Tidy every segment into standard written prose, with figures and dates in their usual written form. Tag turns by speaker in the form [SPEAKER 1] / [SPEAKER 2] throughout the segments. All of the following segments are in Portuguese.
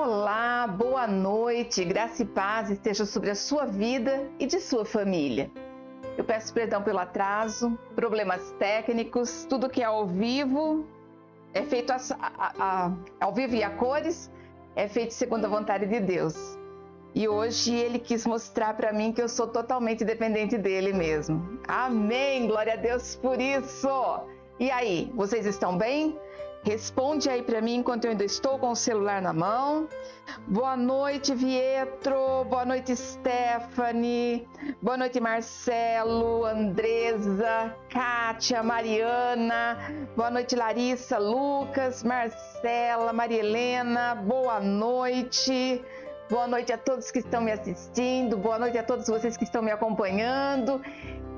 [SPEAKER 1] Olá, boa noite, graça e paz esteja sobre a sua vida e de sua família. Eu peço perdão pelo atraso, problemas técnicos, tudo que é ao vivo é feito ao vivo e a cores, é feito segundo a vontade de Deus. E hoje Ele quis mostrar para mim que eu sou totalmente dependente dEle mesmo. Amém, glória a Deus por isso! E aí, vocês estão bem? Responde aí para mim enquanto eu ainda estou com o celular na mão. Boa noite, Vietro. Boa noite, Stephanie. Boa noite, Marcelo, Andresa, Kátia, Mariana. Boa noite, Larissa, Lucas, Marcela, Maria Helena. Boa noite. Boa noite a todos que estão me assistindo. Boa noite a todos vocês que estão me acompanhando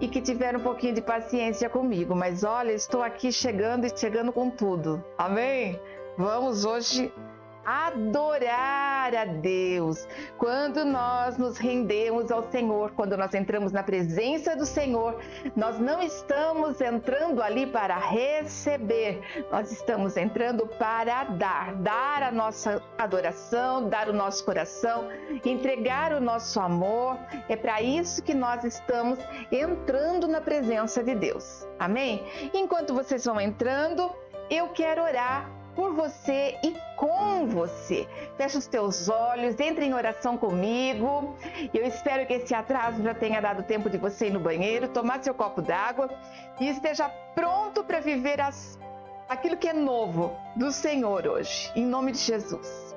[SPEAKER 1] e que tiveram um pouquinho de paciência comigo. Mas olha, estou aqui chegando e chegando com tudo. Amém? Vamos hoje adorar a Deus. Quando nós nos rendemos ao Senhor, quando nós entramos na presença do Senhor, nós não estamos entrando ali para receber, nós estamos entrando para dar a nossa adoração, dar o nosso coração, entregar o nosso amor. É para isso que nós estamos entrando na presença de Deus. Amém? Enquanto vocês vão entrando, eu quero orar por você e com você. Fecha os teus olhos, entre em oração comigo. Eu espero que esse atraso já tenha dado tempo de você ir no banheiro, tomar seu copo d'água e esteja pronto para viver aquilo que é novo do Senhor hoje, em nome de Jesus.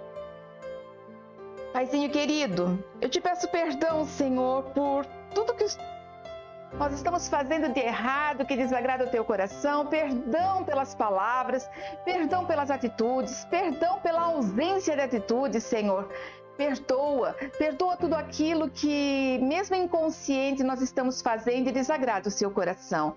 [SPEAKER 1] Paizinho querido, eu te peço perdão, Senhor, por tudo que nós estamos fazendo de errado, que desagrada o teu coração. Perdão pelas palavras, perdão pelas atitudes, perdão pela ausência de atitudes, Senhor. Perdoa tudo aquilo que, mesmo inconsciente, nós estamos fazendo e desagrada o seu coração.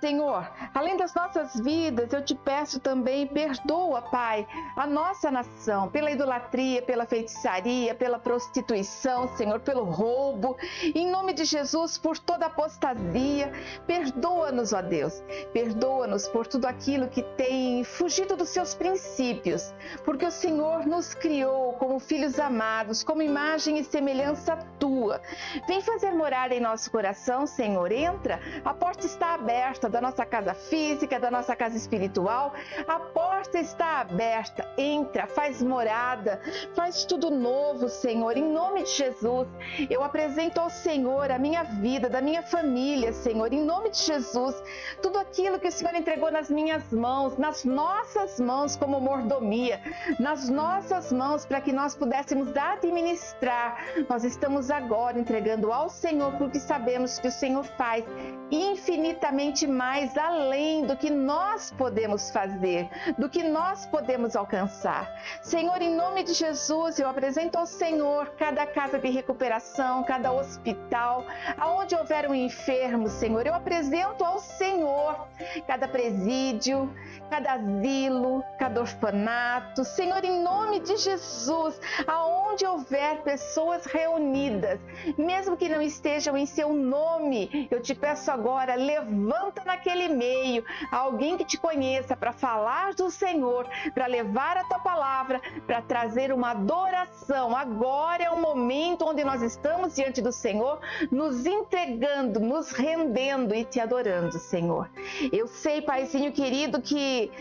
[SPEAKER 1] Senhor, além das nossas vidas, eu te peço também, perdoa, Pai, a nossa nação, pela idolatria, pela feitiçaria, pela prostituição, Senhor, pelo roubo, em nome de Jesus, por toda apostasia. Perdoa-nos, ó Deus, perdoa-nos por tudo aquilo que tem fugido dos seus princípios, porque o Senhor nos criou como filhos amados, como imagem e semelhança tua. Vem fazer morada em nosso coração, Senhor, entra, a porta está aberta, da nossa casa física, da nossa casa espiritual, a porta está aberta, entra, faz morada, faz tudo novo, Senhor, em nome de Jesus. Eu apresento ao Senhor a minha vida, da minha família, Senhor, em nome de Jesus, tudo aquilo que o Senhor entregou nas minhas mãos, nas nossas mãos como mordomia, nas nossas mãos para que nós pudéssemos administrar. Nós estamos agora entregando ao Senhor porque sabemos que o Senhor faz infinitamente mais além do que nós podemos fazer, do que nós podemos alcançar. Senhor, em nome de Jesus, eu apresento ao Senhor cada casa de recuperação, cada hospital, aonde houver um enfermo, Senhor, eu apresento ao Senhor cada presídio, cada asilo, cada orfanato, Senhor, em nome de Jesus, aonde houver pessoas reunidas, mesmo que não estejam em seu nome, eu te peço agora, levanta naquele meio alguém que te conheça para falar do Senhor, para levar a tua palavra, para trazer uma adoração. Agora é o momento onde nós estamos diante do Senhor, nos entregando, nos rendendo e te adorando, Senhor. Eu sei, Paizinho querido, que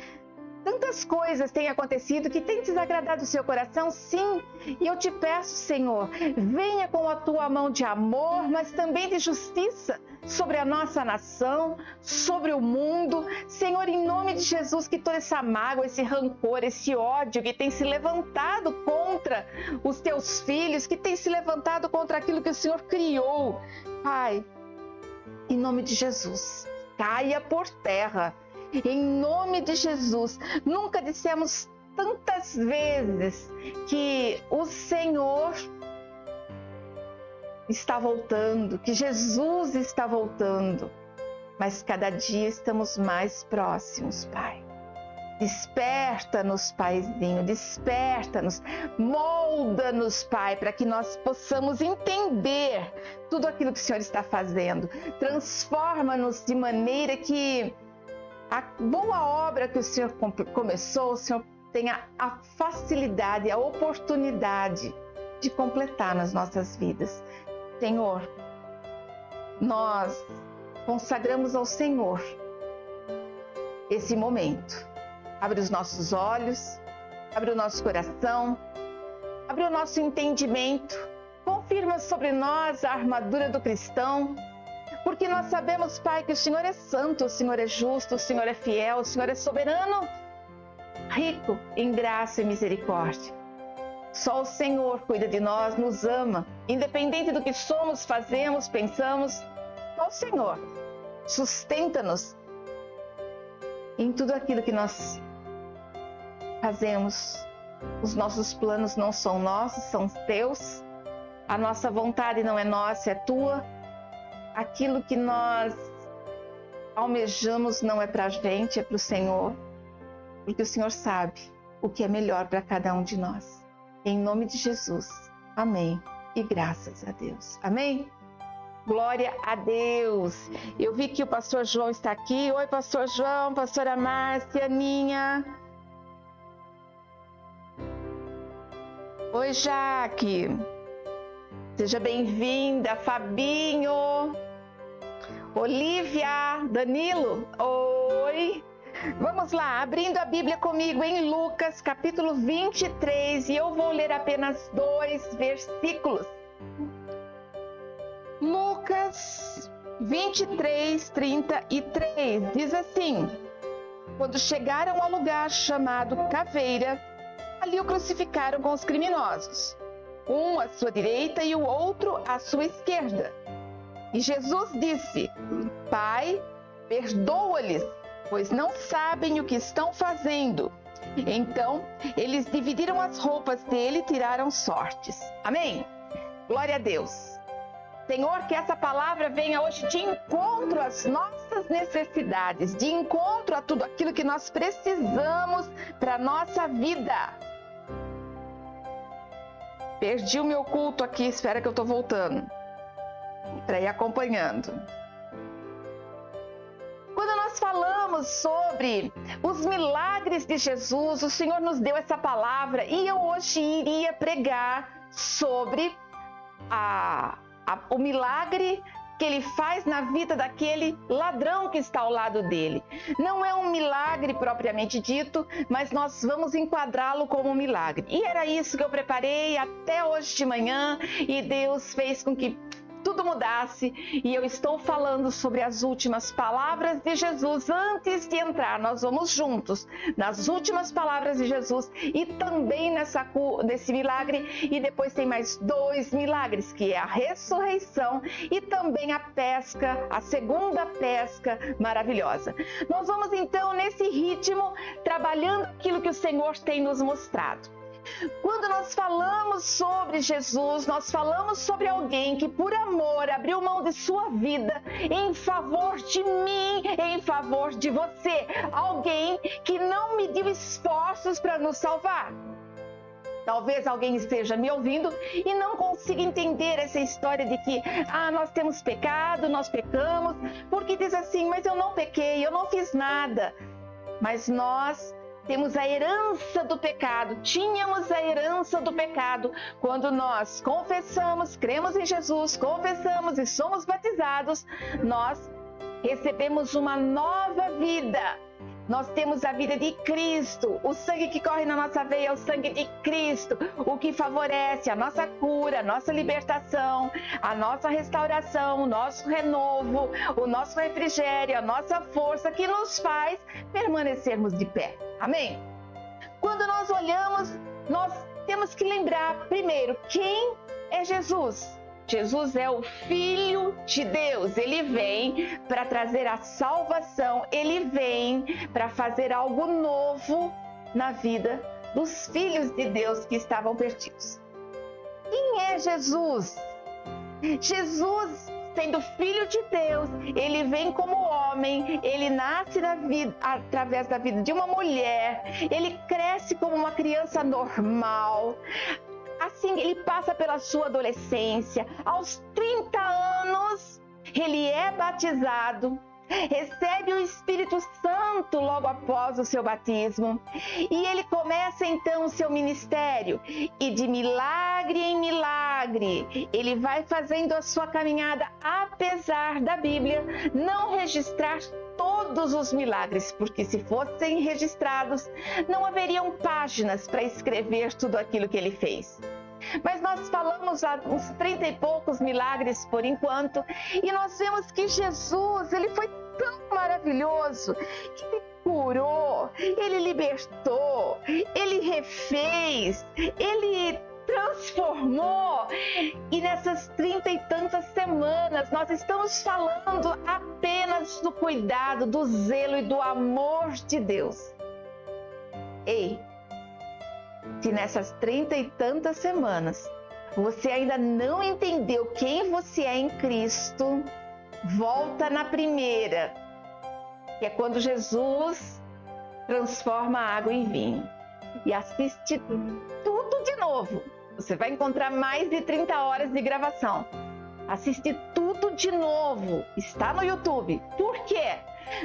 [SPEAKER 1] tantas coisas têm acontecido que têm desagradado o seu coração, sim, e eu te peço, Senhor, venha com a tua mão de amor, mas também de justiça sobre a nossa nação, sobre o mundo. Senhor, em nome de Jesus, que toda essa mágoa, esse rancor, esse ódio que tem se levantado contra os teus filhos, que tem se levantado contra aquilo que o Senhor criou, Pai, em nome de Jesus, caia por terra. Em nome de Jesus, nunca dissemos tantas vezes que o Senhor está voltando, que Jesus está voltando, mas cada dia estamos mais próximos, Pai. Desperta-nos, Paizinho, desperta-nos, molda-nos, Pai, para que nós possamos entender tudo aquilo que o Senhor está fazendo. Transforma-nos de maneira que a boa obra que o Senhor começou, o Senhor tenha a facilidade, a oportunidade de completar nas nossas vidas. Senhor, nós consagramos ao Senhor esse momento. Abre os nossos olhos, abre o nosso coração, abre o nosso entendimento, confirma sobre nós a armadura do cristão, porque nós sabemos, Pai, que o Senhor é santo, o Senhor é justo, o Senhor é fiel, o Senhor é soberano, rico em graça e misericórdia. Só o Senhor cuida de nós, nos ama, independente do que somos, fazemos, pensamos. Só o Senhor sustenta-nos em tudo aquilo que nós fazemos. Os nossos planos não são nossos, são teus. A nossa vontade não é nossa, é tua. Aquilo que nós almejamos não é para a gente, é para o Senhor. Porque o Senhor sabe o que é melhor para cada um de nós. Em nome de Jesus. Amém. E graças a Deus. Amém? Glória a Deus. Eu vi que o pastor João está aqui. Oi, pastor João, pastora Márcia, Aninha. Oi, Jaque. Seja bem-vinda, Fabinho. Olívia, Danilo. Oi. Vamos lá, abrindo a Bíblia comigo em Lucas, capítulo 23, e eu vou ler apenas 2 versículos. Lucas 23, 33, diz assim: quando chegaram ao lugar chamado Caveira, ali o crucificaram com os criminosos, um à sua direita e o outro à sua esquerda. E Jesus disse: Pai, perdoa-lhes, pois não sabem o que estão fazendo. Então, eles dividiram as roupas dele e tiraram sortes. Amém? Glória a Deus. Senhor, que essa palavra venha hoje de encontro às nossas necessidades, de encontro a tudo aquilo que nós precisamos para a nossa vida. Perdi o meu culto aqui, espera que eu estou voltando, para ir acompanhando. Quando nós falamos sobre os milagres de Jesus, o Senhor nos deu essa palavra e eu hoje iria pregar sobre o milagre que ele faz na vida daquele ladrão que está ao lado dele. Não é um milagre propriamente dito, mas nós vamos enquadrá-lo como um milagre. E era isso que eu preparei até hoje de manhã e Deus fez com que tudo mudasse, e eu estou falando sobre as últimas palavras de Jesus. Antes de entrar, nós vamos juntos nas últimas palavras de Jesus e também nesse milagre, e depois tem mais 2 milagres, que é a ressurreição e também a pesca, a segunda pesca maravilhosa. Nós vamos então nesse ritmo, trabalhando aquilo que o Senhor tem nos mostrado. Quando nós falamos sobre Jesus, nós falamos sobre alguém que por amor abriu mão de sua vida em favor de mim, em favor de você. Alguém que não mediu esforços para nos salvar. Talvez alguém esteja me ouvindo e não consiga entender essa história de que nós temos pecado, nós pecamos, porque diz assim, mas eu não pequei, eu não fiz nada. Mas nós temos a herança do pecado, tínhamos a herança do pecado quando nós confessamos, cremos em Jesus, confessamos e somos batizados, nós recebemos uma nova vida. Nós temos a vida de Cristo, o sangue que corre na nossa veia é o sangue de Cristo, o que favorece a nossa cura, a nossa libertação, a nossa restauração, o nosso renovo, o nosso refrigério, a nossa força que nos faz permanecermos de pé. Amém? Quando nós olhamos, nós temos que lembrar primeiro quem é Jesus. Jesus é o Filho de Deus, ele vem para trazer a salvação, ele vem para fazer algo novo na vida dos filhos de Deus que estavam perdidos. Quem é Jesus? Jesus, sendo Filho de Deus, ele vem como homem, ele nasce na vida, através da vida de uma mulher, ele cresce como uma criança normal. Assim, ele passa pela sua adolescência. Aos 30 anos, ele é batizado. recebe o Espírito Santo logo após o seu batismo e ele começa então o seu ministério, e de milagre em milagre ele vai fazendo a sua caminhada, apesar da Bíblia não registrar todos os milagres, porque se fossem registrados não haveriam páginas para escrever tudo aquilo que ele fez. Mas nós falamos uns 30 e poucos milagres por enquanto, e nós vemos que Jesus, ele foi tão maravilhoso que ele curou, ele libertou, ele refez, ele transformou. E nessas 30 e tantas semanas nós estamos falando apenas do cuidado, do zelo e do amor de Deus. Ei, se nessas 30 e tantas semanas você ainda não entendeu quem você é em Cristo, volta na primeira, que é quando Jesus transforma a água em vinho, e assiste tudo de novo. Você vai encontrar mais de 30 horas de gravação. Assiste tudo de novo, está no YouTube. Por quê?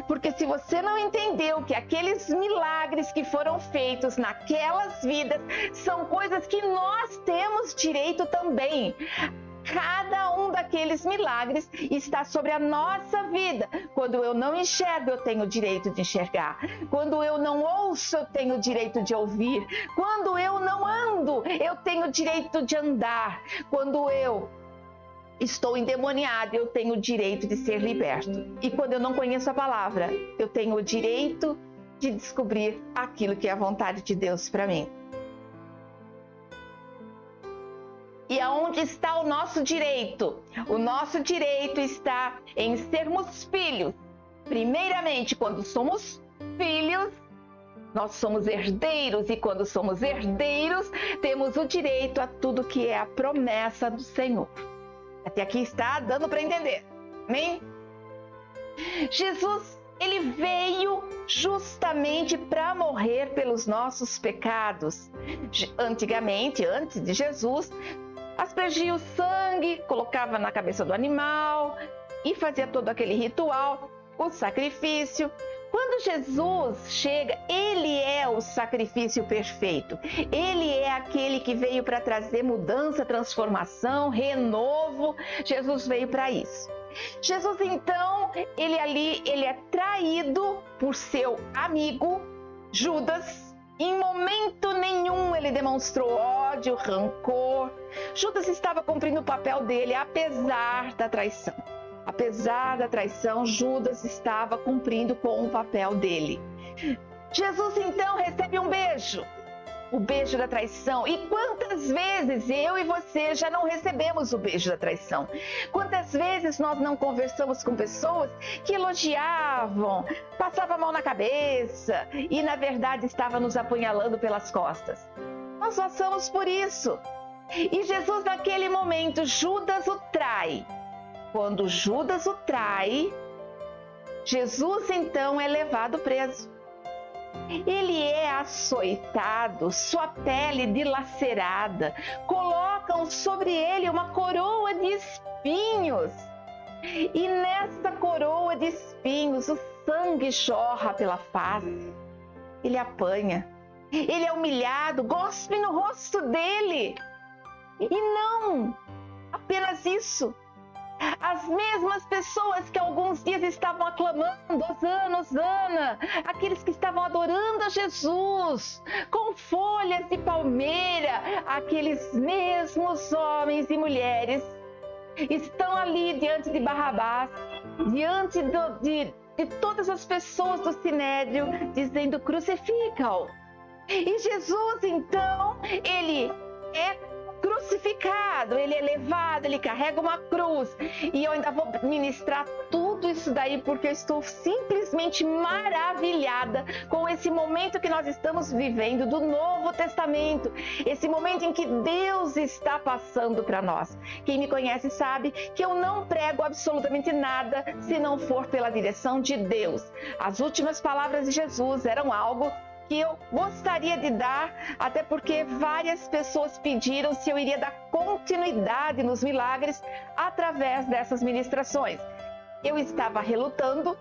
[SPEAKER 1] Porque se você não entendeu que aqueles milagres que foram feitos naquelas vidas são coisas que nós temos direito também. Cada um daqueles milagres está sobre a nossa vida. Quando eu não enxergo, eu tenho o direito de enxergar. Quando eu não ouço, eu tenho o direito de ouvir. Quando eu não ando, eu tenho o direito de andar. Quando eu estou endemoniado, eu tenho o direito de ser liberto. E quando eu não conheço a palavra, eu tenho o direito de descobrir aquilo que é a vontade de Deus para mim. E aonde está o nosso direito? O nosso direito está em sermos filhos. Primeiramente, quando somos filhos, nós somos herdeiros, e quando somos herdeiros, temos o direito a tudo que é a promessa do Senhor. Até aqui está dando para entender, amém? Jesus, ele veio justamente para morrer pelos nossos pecados. Antigamente, antes de Jesus, aspergia o sangue, colocava na cabeça do animal e fazia todo aquele ritual, o sacrifício. Quando Jesus chega, ele é o sacrifício perfeito. Ele é aquele que veio para trazer mudança, transformação, renovo. Jesus veio para isso. Jesus, então, ele é traído por seu amigo Judas. Em momento nenhum ele demonstrou ódio, rancor. Judas estava cumprindo o papel dele, apesar da traição. Apesar da traição, Judas estava cumprindo com o papel dele. Jesus então recebe um beijo, o beijo da traição. E quantas vezes eu e você já não recebemos o beijo da traição? Quantas vezes nós não conversamos com pessoas que elogiavam, passavam a mão na cabeça e na verdade estavam nos apunhalando pelas costas? Nós passamos por isso. E Jesus, naquele momento, Judas o trai. Quando Judas o trai, Jesus então é levado preso. Ele é açoitado, sua pele dilacerada, colocam sobre ele uma coroa de espinhos. E nessa coroa de espinhos, o sangue jorra pela face. Ele apanha, ele é humilhado, gospe no rosto dele. E não apenas isso. As mesmas pessoas que alguns dias estavam aclamando, Hosana, Hosana, aqueles que estavam adorando a Jesus com folhas de palmeira, aqueles mesmos homens e mulheres estão ali diante de Barrabás, diante de todas as pessoas do Sinédrio, dizendo: crucifica-o. E Jesus, então, ele é crucificado, ele é levado, ele carrega uma cruz. E eu ainda vou ministrar tudo isso daí porque eu estou simplesmente maravilhada com esse momento que nós estamos vivendo do Novo Testamento, esse momento em que Deus está passando para nós. Quem me conhece sabe que eu não prego absolutamente nada se não for pela direção de Deus. As últimas palavras de Jesus eram algo que eu gostaria de dar, até porque várias pessoas pediram se eu iria dar continuidade nos milagres através dessas ministrações. Eu estava relutando,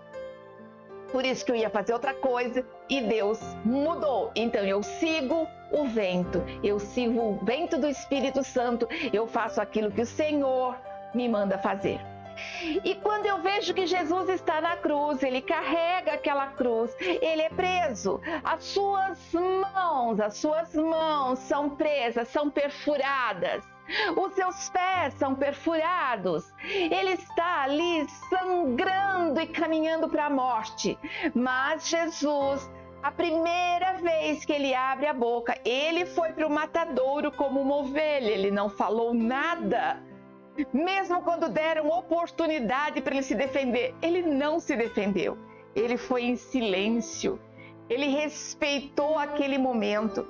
[SPEAKER 1] Por isso que eu ia fazer outra coisa e Deus mudou. Então eu sigo o vento do Espírito Santo, eu faço aquilo que o Senhor me manda fazer. E quando eu vejo que Jesus está na cruz, ele carrega aquela cruz, ele é preso, as suas mãos são presas, são perfuradas, os seus pés são perfurados, ele está ali sangrando e caminhando para a morte. Mas Jesus, a primeira vez que ele abre a boca, ele foi para o matadouro como uma ovelha, ele não falou nada. Mesmo quando deram oportunidade para ele se defender, ele não se defendeu. Ele foi em silêncio. Ele respeitou aquele momento.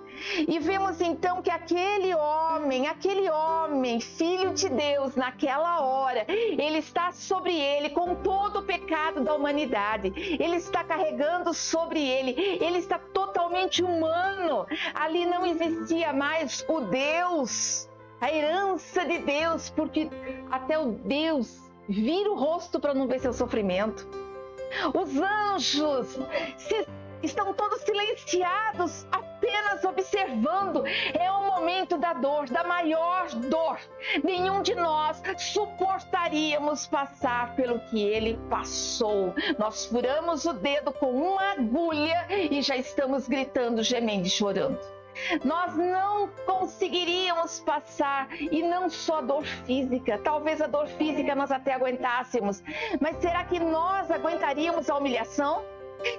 [SPEAKER 1] E vemos então que aquele homem, filho de Deus, naquela hora, ele está sobre ele com todo o pecado da humanidade. Ele está carregando sobre ele. Ele está totalmente humano. Ali não existia mais o Deus, a herança de Deus, porque até o Deus vira o rosto para não ver seu sofrimento. Os anjos estão todos silenciados, apenas observando. É o momento da dor, da maior dor. Nenhum de nós suportaríamos passar pelo que ele passou. Nós furamos o dedo com uma agulha e já estamos gritando, gemendo e chorando. Nós não conseguiríamos passar, e não só dor física, talvez a dor física nós até aguentássemos, mas será que nós aguentaríamos a humilhação?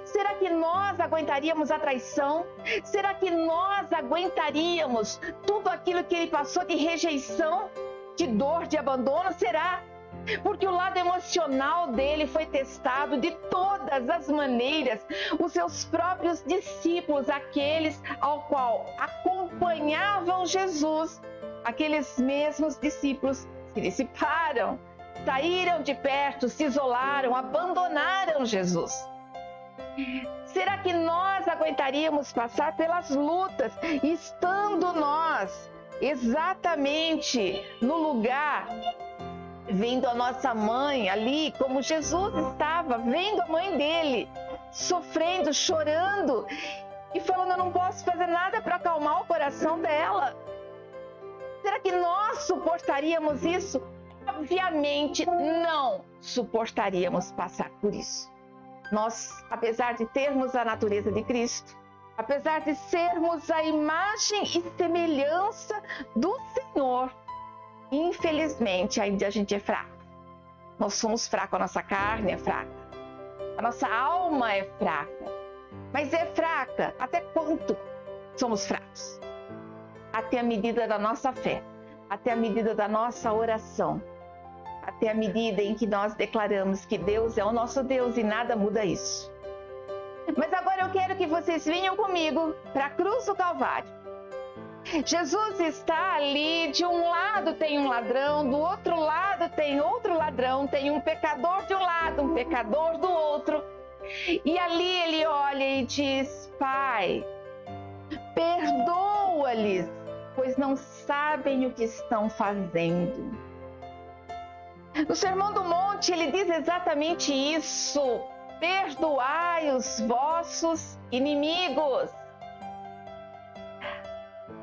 [SPEAKER 1] Será que nós aguentaríamos a traição? Será que nós aguentaríamos tudo aquilo que ele passou de rejeição, de dor, de abandono? Será? Porque o lado emocional dele foi testado de todas as maneiras. Os seus próprios discípulos, aqueles ao qual acompanhavam Jesus, aqueles mesmos discípulos se dissiparam, saíram de perto, se isolaram, abandonaram Jesus. Será que nós aguentaríamos passar pelas lutas, estando nós exatamente no lugar, vendo a nossa mãe ali, como Jesus estava, vendo a mãe dele, sofrendo, chorando, e falando, eu não posso fazer nada para acalmar o coração dela? Será que nós suportaríamos isso? Obviamente não suportaríamos passar por isso. Nós, apesar de termos a natureza de Cristo, apesar de sermos a imagem e semelhança do Senhor, infelizmente, ainda a gente é fraco. Nós somos fracos, a nossa carne é fraca, a nossa alma é fraca. Mas é fraca até quanto somos fracos? Até a medida da nossa fé, até a medida da nossa oração, até a medida em que nós declaramos que Deus é o nosso Deus e nada muda isso. Mas agora eu quero que vocês venham comigo para a cruz do Calvário. Jesus está ali, de um lado tem um ladrão, do outro lado tem outro ladrão, tem um pecador de um lado, um pecador do outro. E ali ele olha e diz, Pai, perdoa-lhes, pois não sabem o que estão fazendo. No Sermão do Monte ele diz exatamente isso, perdoai os vossos inimigos.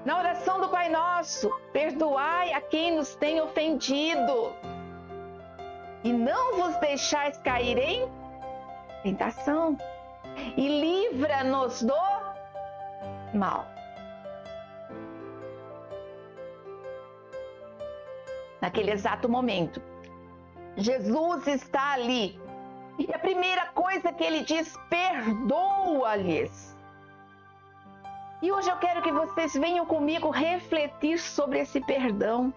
[SPEAKER 1] Na oração do Pai Nosso, perdoai a quem nos tem ofendido e não vos deixais cair em tentação e livra-nos do mal. Naquele exato momento, Jesus está ali e a primeira coisa que ele diz, perdoa-lhes. E hoje eu quero que vocês venham comigo refletir sobre esse perdão.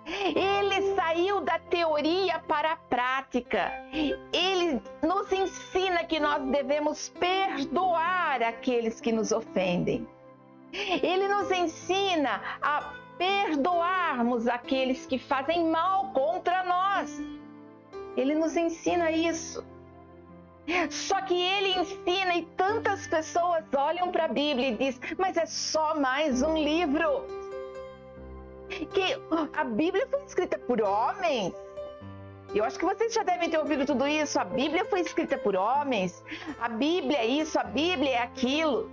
[SPEAKER 1] Ele saiu da teoria para a prática. Ele nos ensina que nós devemos perdoar aqueles que nos ofendem. Ele nos ensina a perdoarmos aqueles que fazem mal contra nós. Ele nos ensina isso. Só que ele ensina e tantas pessoas olham para a Bíblia e dizem, mas é só mais um livro. Que a Bíblia foi escrita por homens. Eu acho que vocês já devem ter ouvido tudo isso. A Bíblia foi escrita por homens. A Bíblia é isso, a Bíblia é aquilo.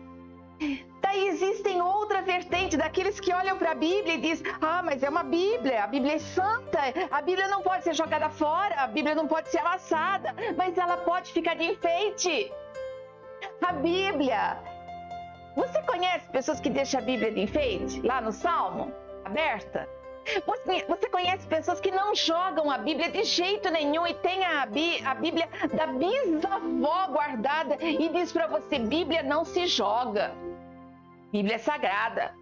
[SPEAKER 1] Daí existem outra vertente daqueles que olham para a Bíblia e dizem: ah, mas é uma Bíblia, a Bíblia é santa, a Bíblia não pode ser jogada fora, a Bíblia não pode ser amassada, mas ela pode ficar de enfeite. A Bíblia... Você conhece pessoas que deixam a Bíblia de enfeite, lá no Salmo, aberta? Você conhece pessoas que não jogam a Bíblia de jeito nenhum e tem a Bíblia da bisavó guardada e diz para você: Bíblia não se joga, Bíblia é sagrada.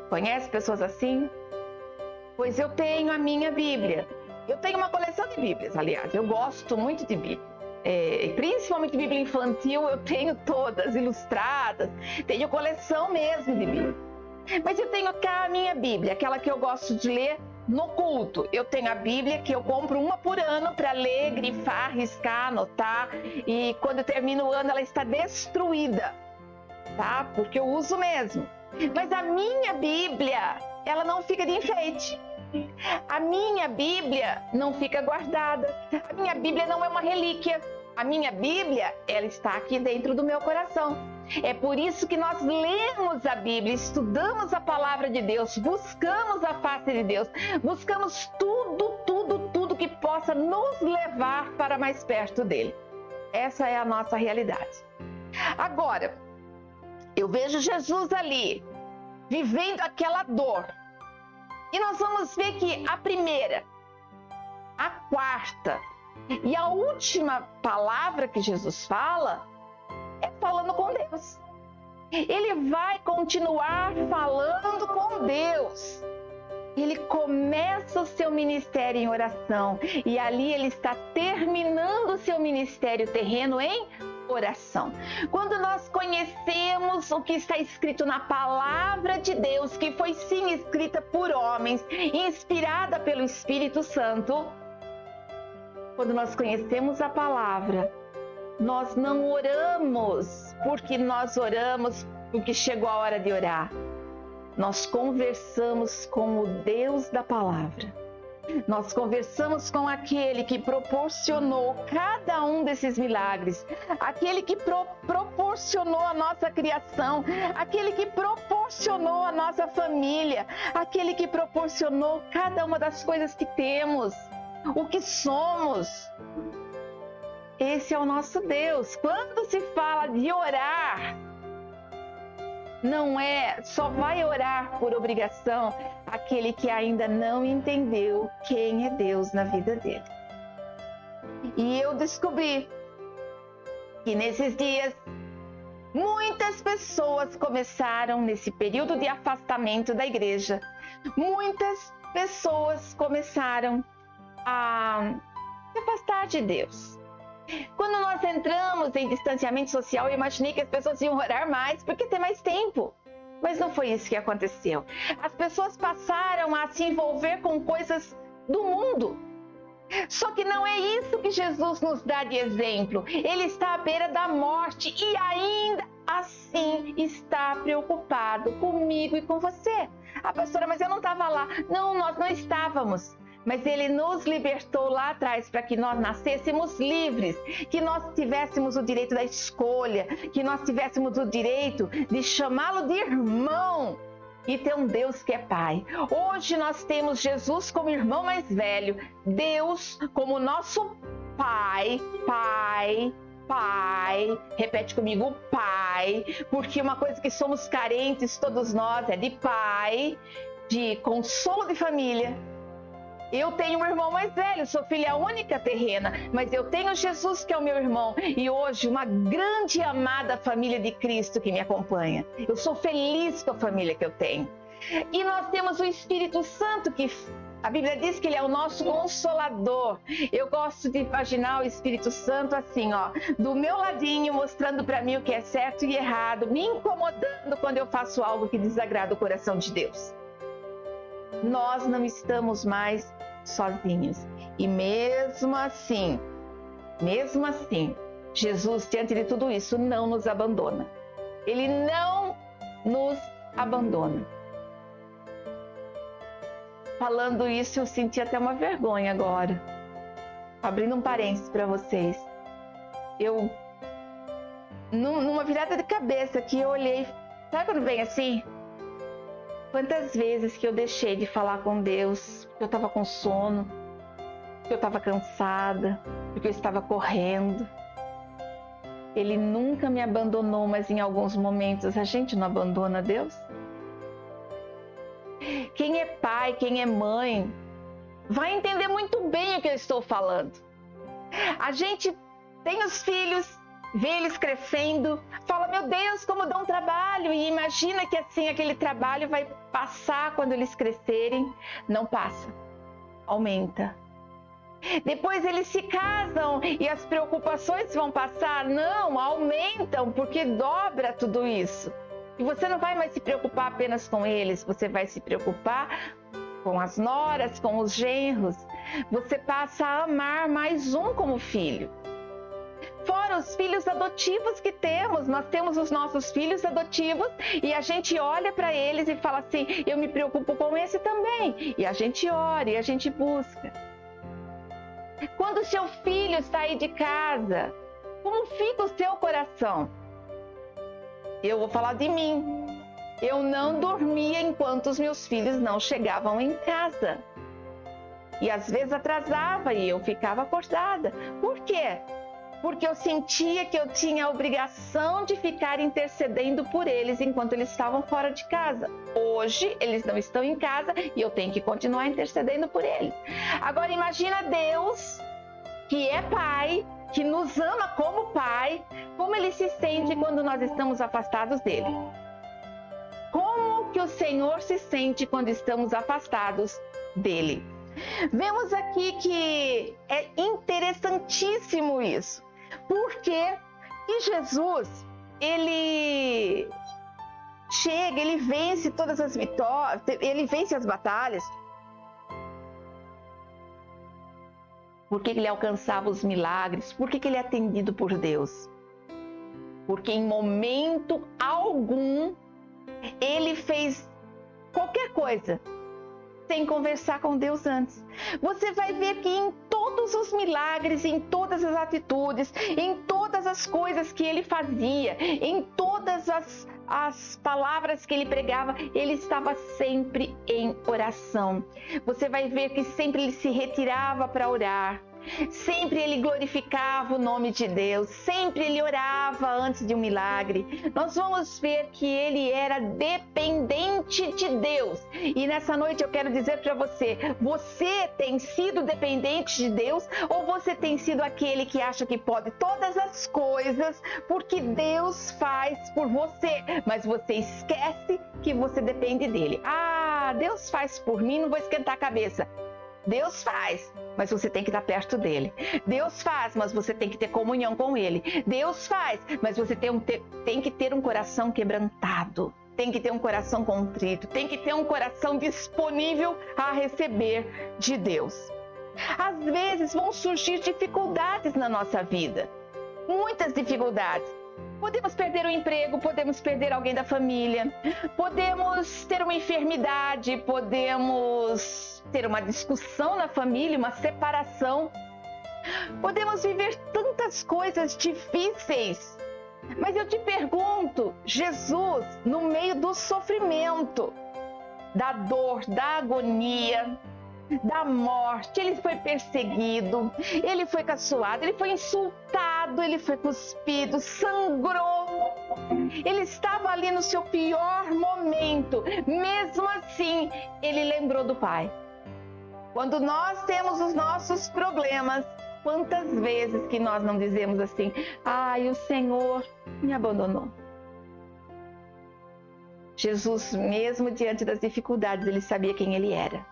[SPEAKER 1] Conhece pessoas assim? Pois eu tenho a minha Bíblia. Eu tenho uma coleção de Bíblias, aliás, eu gosto muito de Bíblia. Principalmente Bíblia infantil, eu tenho todas ilustradas, tenho coleção mesmo de Bíblia. Mas eu tenho cá a minha Bíblia, aquela que eu gosto de ler no culto. Eu tenho a Bíblia que eu compro uma por ano para ler, grifar, riscar, anotar. E quando termina o ano ela está destruída, tá? Porque eu uso mesmo. Mas a minha Bíblia, ela não fica de enfeite. A minha Bíblia não fica guardada. A minha Bíblia não é uma relíquia. A minha Bíblia, ela está aqui dentro do meu coração. É por isso que nós lemos a Bíblia, estudamos a palavra de Deus, buscamos a face de Deus, buscamos tudo que possa nos levar para mais perto dele. Essa é a nossa realidade. Agora, eu vejo Jesus ali, vivendo aquela dor. E nós vamos ver que a primeira, a quarta e a última palavra que Jesus fala é falando com Deus. Ele vai continuar falando com Deus. Ele começa o seu ministério em oração e ali ele está terminando o seu ministério terreno em oração. Quando nós conhecemos o que está escrito na palavra de Deus, que foi sim escrita por homens, inspirada pelo Espírito Santo, quando nós conhecemos a palavra, nós não oramos porque nós oramos porque chegou a hora de orar. Nós conversamos com o Deus da palavra. Nós conversamos com aquele que proporcionou cada um desses milagres, aquele que proporcionou a nossa criação, aquele que proporcionou a nossa família, aquele que proporcionou cada uma das coisas que temos, o que somos. Esse é o nosso Deus. Quando se fala de orar, não é só vai orar por obrigação aquele que ainda não entendeu quem é Deus na vida dele. E eu descobri que nesses dias muitas pessoas começaram, nesse período de afastamento da igreja, muitas pessoas começaram a se afastar de Deus. Quando nós entramos em distanciamento social, eu imaginei que as pessoas iam orar mais porque tem mais tempo. Mas não foi isso que aconteceu. As pessoas passaram a se envolver com coisas do mundo. Só que não é isso que Jesus nos dá de exemplo. Ele está à beira da morte e ainda assim está preocupado comigo e com você. Ah, pastora, mas eu não estava lá. Não, nós não estávamos. Mas ele nos libertou lá atrás para que nós nascêssemos livres, que nós tivéssemos o direito da escolha, que nós tivéssemos o direito de chamá-lo de irmão e ter um Deus que é Pai. Hoje nós temos Jesus como irmão mais velho, Deus como nosso Pai, repete comigo, Pai, porque uma coisa que somos carentes todos nós é de Pai, de consolo de família. Eu tenho um irmão mais velho, sou filha única terrena, mas eu tenho Jesus que é o meu irmão e hoje uma grande e amada família de Cristo que me acompanha. Eu sou feliz com a família que eu tenho. E nós temos o Espírito Santo, que a Bíblia diz que ele é o nosso consolador. Eu gosto de imaginar o Espírito Santo assim, ó, do meu ladinho, mostrando para mim o que é certo e errado, me incomodando quando eu faço algo que desagrada o coração de Deus. Nós não estamos mais sozinhos. E mesmo assim, Jesus, diante de tudo isso, não nos abandona. Ele não nos abandona. Falando isso, eu senti até uma vergonha agora. Abrindo um parênteses para vocês. Eu, numa virada de cabeça que eu olhei, sabe quando vem assim? Quantas vezes que eu deixei de falar com Deus, porque eu estava com sono, porque eu estava cansada, porque eu estava correndo. Ele nunca me abandonou, mas em alguns momentos a gente não abandona Deus? Quem é pai, quem é mãe, vai entender muito bem o que eu estou falando. A gente tem os filhos, vê eles crescendo, fala, meu Deus, como dá um trabalho, e imagina que assim aquele trabalho vai passar quando eles crescerem. Não passa, aumenta. Depois eles se casam e as preocupações vão passar? Não, aumentam, porque dobra tudo isso. E você não vai mais se preocupar apenas com eles, você vai se preocupar com as noras, com os genros. Você passa a amar mais um como filho. Fora os filhos adotivos que temos, nós temos os nossos filhos adotivos e a gente olha para eles e fala assim, eu me preocupo com esse também. E a gente ora e a gente busca. Quando o seu filho sai de casa, como fica o seu coração? Eu vou falar de mim. Eu não dormia enquanto os meus filhos não chegavam em casa. E às vezes atrasava e eu ficava acordada. Por quê? Porque eu sentia que eu tinha a obrigação de ficar intercedendo por eles enquanto eles estavam fora de casa. Hoje, eles não estão em casa e eu tenho que continuar intercedendo por eles. Agora, imagina Deus, que é Pai, que nos ama como Pai, como Ele se sente quando nós estamos afastados dEle. Como que o Senhor se sente quando estamos afastados dEle? Vemos aqui que é interessantíssimo isso. Porque Jesus, ele chega, ele vence todas as vitórias, ele vence as batalhas. Por que ele alcançava os milagres? Por que ele é atendido por Deus? Porque em momento algum ele fez qualquer coisa sem conversar com Deus antes. Você vai ver que em todos os milagres, em todas as atitudes, em todas as coisas que ele fazia, em todas as palavras que ele pregava, ele estava sempre em oração. Você vai ver que sempre ele se retirava para orar. Sempre ele glorificava o nome de Deus, sempre ele orava antes de um milagre. Nós vamos ver que ele era dependente de Deus. E nessa noite eu quero dizer para você, você tem sido dependente de Deus ou você tem sido aquele que acha que pode todas as coisas porque Deus faz por você, mas você esquece que você depende dele. Ah, Deus faz por mim, não vou esquentar a cabeça. Deus faz, mas você tem que estar perto dele. Deus faz, mas você tem que ter comunhão com ele. Deus faz, mas você tem que ter um coração quebrantado. Tem que ter um coração contrito. Tem que ter um coração disponível a receber de Deus. Às vezes vão surgir dificuldades na nossa vida. Muitas dificuldades. Podemos perder o emprego, podemos perder alguém da família, podemos ter uma enfermidade, podemos ter uma discussão na família, uma separação. Podemos viver tantas coisas difíceis. Mas eu te pergunto, Jesus, no meio do sofrimento, da dor, da agonia, da morte, ele foi perseguido, ele foi caçoado, ele foi insultado, ele foi cuspido, sangrou. Ele estava ali no seu pior momento. Mesmo assim, ele lembrou do Pai. Quando nós temos os nossos problemas, quantas vezes que nós não dizemos assim, ai, o Senhor me abandonou. Jesus, mesmo diante das dificuldades, ele sabia quem ele era.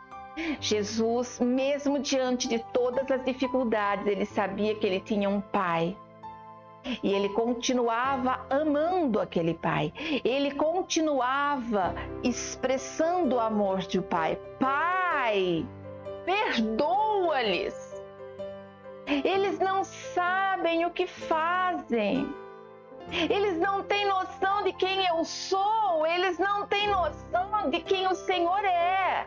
[SPEAKER 1] Jesus, mesmo diante de todas as dificuldades, ele sabia que ele tinha um Pai. E ele continuava amando aquele Pai. Ele continuava expressando o amor de Pai. Pai, perdoa-lhes. Eles não sabem o que fazem. Eles não têm noção de quem eu sou. Eles não têm noção de quem o Senhor é.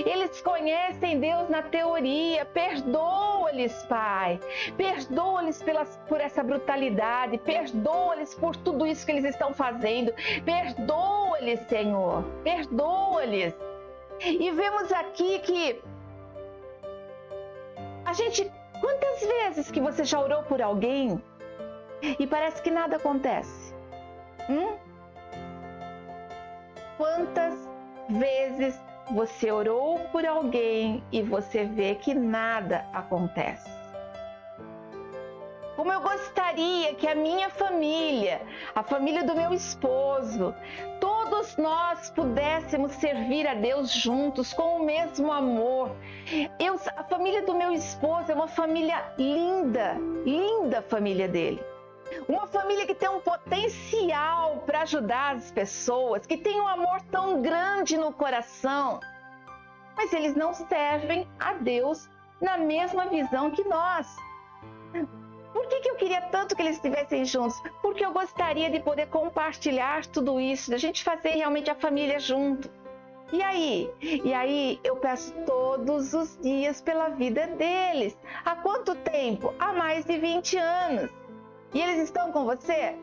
[SPEAKER 1] Eles conhecem Deus na teoria. Perdoa-lhes, Pai. Perdoa-lhes por essa brutalidade. Perdoa-lhes por tudo isso que eles estão fazendo. Perdoa-lhes, Senhor. Perdoa-lhes. E vemos aqui que quantas vezes que você já orou por alguém e parece que nada acontece? Quantas vezes você orou por alguém e você vê que nada acontece? Como eu gostaria que a minha família, a família do meu esposo, todos nós pudéssemos servir a Deus juntos com o mesmo amor. A família do meu esposo é uma família linda, linda família dele. Uma família que tem um potencial para ajudar as pessoas, que tem um amor tão grande no coração. Mas eles não servem a Deus na mesma visão que nós. Por que eu queria tanto que eles estivessem juntos? Porque eu gostaria de poder compartilhar tudo isso, da gente fazer realmente a família junto. E aí eu peço todos os dias pela vida deles. Há quanto tempo? Há mais de 20 anos. E eles estão com você?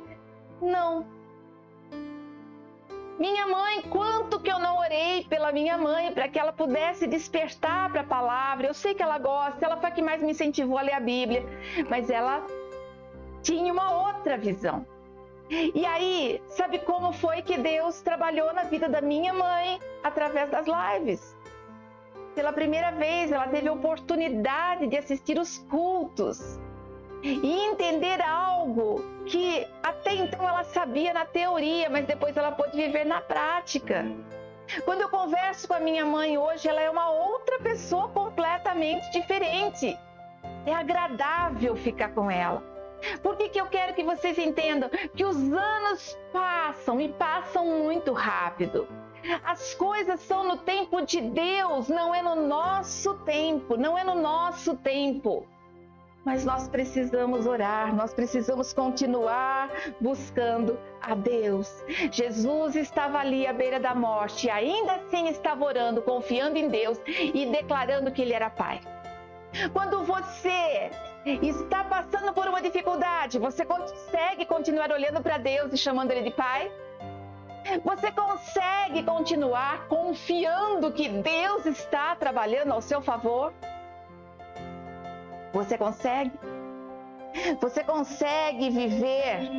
[SPEAKER 1] Não. Minha mãe, quanto que eu não orei pela minha mãe para que ela pudesse despertar para a palavra. Eu sei que ela gosta, ela foi a que mais me incentivou a ler a Bíblia, mas ela tinha uma outra visão. E aí, sabe como foi que Deus trabalhou na vida da minha mãe através das lives? Pela primeira vez, ela teve a oportunidade de assistir os cultos e entender algo que até então ela sabia na teoria, mas depois ela pôde viver na prática. Quando eu converso com a minha mãe hoje, ela é uma outra pessoa completamente diferente. É agradável ficar com ela. Por que eu quero que vocês entendam que os anos passam e passam muito rápido? As coisas são no tempo de Deus, não é no nosso tempo, não é no nosso tempo. Mas nós precisamos orar, nós precisamos continuar buscando a Deus. Jesus estava ali à beira da morte e ainda assim estava orando, confiando em Deus e declarando que Ele era Pai. Quando você está passando por uma dificuldade, você consegue continuar olhando para Deus e chamando Ele de Pai? Você consegue continuar confiando que Deus está trabalhando ao seu favor? Você consegue? Você consegue viver